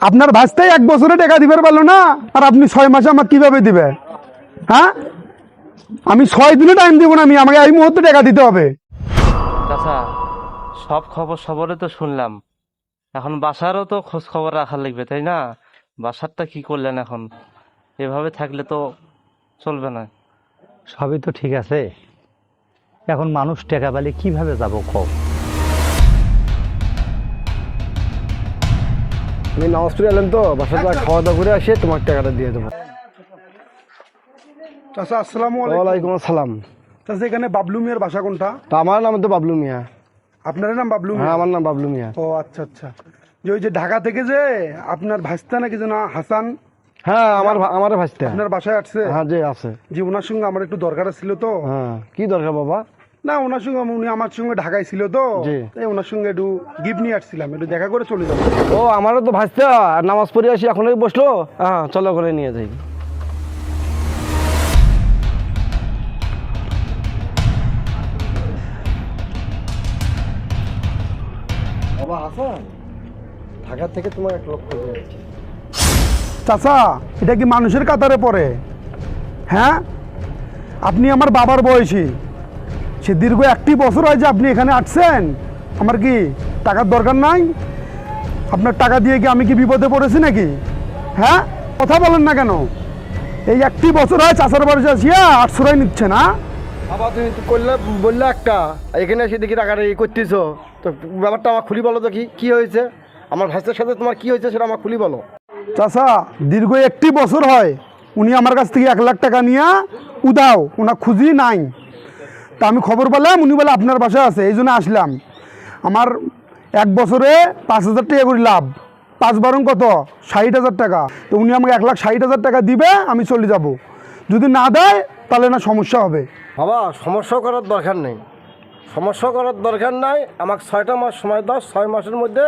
আপনার ভাস্তাই 1 বছরে টাকা দিবার পারলো না, আর আপনি 6 মাসে আমাকে কিভাবে দিবে? হ্যাঁ, আমি 6 দিনে টাইম দিব না, আমাকে এই মুহূর্তে টাকা দিতে হবে। চাচা, সব খবর সবরে তো শুনলাম, এখন বাসারও তো খোঁজ খবর রাখা লাগবে, তাই না? বাসারটা কি করলেন এখন? এভাবে থাকলে তো চলবে না। সবই তো ঠিক আছে, এখন মানুষ টাকা পেলে কিভাবে যাব কও? আমি নামাজ পড়ে এলাম তো, বাসায় খাওয়া দাওয়া করে আসে তোমার টাকাটা দিয়ে দেবো। চাচা আসসালামু আলাইকুম। ওয়ালাইকুম আসসালাম। চাচা এখানে বাবলু মিয়ার বাসা কোনটা? তো আমার নাম তো বাবলু মিয়া। আপনার নাম বাবলু হ্যাঁ, মিয়া? আমার নাম বাবলু মিয়া। ও আচ্ছা আচ্ছা। যে ওই যে ঢাকা থেকে যে আপনার ভাস্তা নাকি যেন হাসান, হ্যাঁ, আমার ভাসতে। আপনার বাসায় আসছে? হ্যাঁ, যে আছে। যে ওনার সঙ্গে আমার একটু দরকার ছিল তো। হ্যাঁ, কি দরকার বাবা? না, ওনার সঙ্গে উনি আমার সঙ্গে ঢাকায় ছিল তো, জি। তাই ওনার সঙ্গে একটু গিফট নিয়ে আসছিলাম, একটু দেখা করে চলে যাবো। ও, আমারও তো ভাসতে নামাজ পড়ে আসি, এখন বসলো। হ্যাঁ, চলো করে নিয়ে যাই। বাবা হাসান, ঢাকা থেকে তোমার 1 লক্ষ দিয়েছি। চাচা, এটা কি মানুষের কাতারে পড়ে? হ্যাঁ, আপনি আমার বাবার বয়সী, সে দীর্ঘ 1টি বছর হয় যে আপনি এখানে আসছেন। আমার কি টাকার দরকার নাই? আপনার টাকা দিয়ে কি আমি কি বিপদে পড়েছি নাকি? হ্যাঁ, কথা বলেন না কেন? এই 1টি বছর হয় চাচার বাড়ি আসিয়া 800 নিচ্ছে না। বাবা, তুমি তো বললে একটা, এখানে এসে দেখি টাকাটা করতেছো, তো ব্যাপারটা আমার খুলি বলো তো, কি হয়েছে? আমার ভাইসের সাথে তোমার কি হয়েছে সেটা আমার খুলি বলো। চাচা, দীর্ঘ 1টি বছর হয় উনি আমার কাছ থেকে 1 লাখ টাকা নিয়ে উদাও, ওনার খুঁজি নাই। তা আমি খবর পেলাম উনি বলে আপনার বাসায় আছে, এই জন্য আসলাম। আমার 1 বছরে 5,000 টাকা করে লাভ, 5 বারং কত 60,000 টাকা। তো উনি আমাকে 1,60,000 টাকা দিবে, আমি চলে যাব। যদি না দেয় তাহলে না সমস্যা হবে। বাবা, সমস্যা করার দরকার নেই, সমস্যা করার দরকার নাই। আমাকে 6টা মাস সময় দাও, 6 মাসের মধ্যে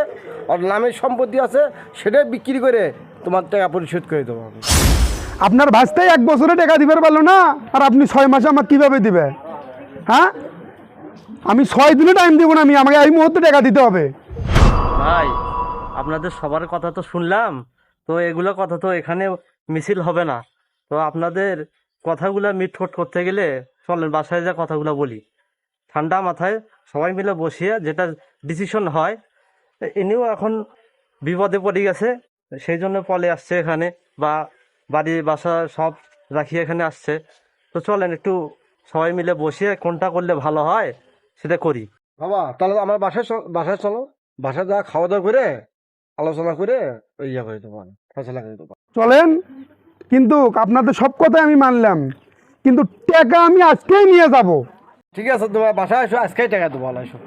ওর নামে সম্পত্তি আছে সেটাই বিক্রি করে তোমার টাকা পরিশোধ করে দেবো আমি। আপনার ভাস্তাই 1 বছরে টাকা দিবার পারলো না, আর আপনি 6 মাসে আমাকে কিভাবে দিবে? হ্যাঁ, আমি 6 দিনে টাইম দিব না, আমাকে এই মুহূর্তে টাকা দিতে হবে। ভাই, আপনাদের সবার কথা তো শুনলাম, তো এগুলো কথা তো এখানে মিছিল হবে না। তো আপনাদের কথাগুলা মিটফোট করতে গেলে চলেন বাসায় যা কথাগুলো বলি, ঠান্ডা মাথায় সবাই মিলে বসিয়ে যেটা ডিসিশন হয়। ইনিও এখন বিপদে পড়ে গেছে, সেই জন্য পলে আসছে এখানে, বা বাড়ি বাসা সব রাখিয়ে এখানে আসছে। তো চলেন একটু সবাই মিলে বসিয়ে কোনটা করলে ভালো হয় সেটা করি। বাবা, তাহলে আমার বাসায় চলো, বাসায় যা খাওয়া দাওয়া করে আলোচনা করে ইয়ে করে দেবো, ফসলা করে দেবো। চলেন, কিন্তু আপনাদের সব কথাই আমি মানলাম, কিন্তু টাকা আমি আজকেই নিয়ে যাব। ঠিক আছে, তোমার বাসায় এসো, আজকেই টাকা দেবো। এসো।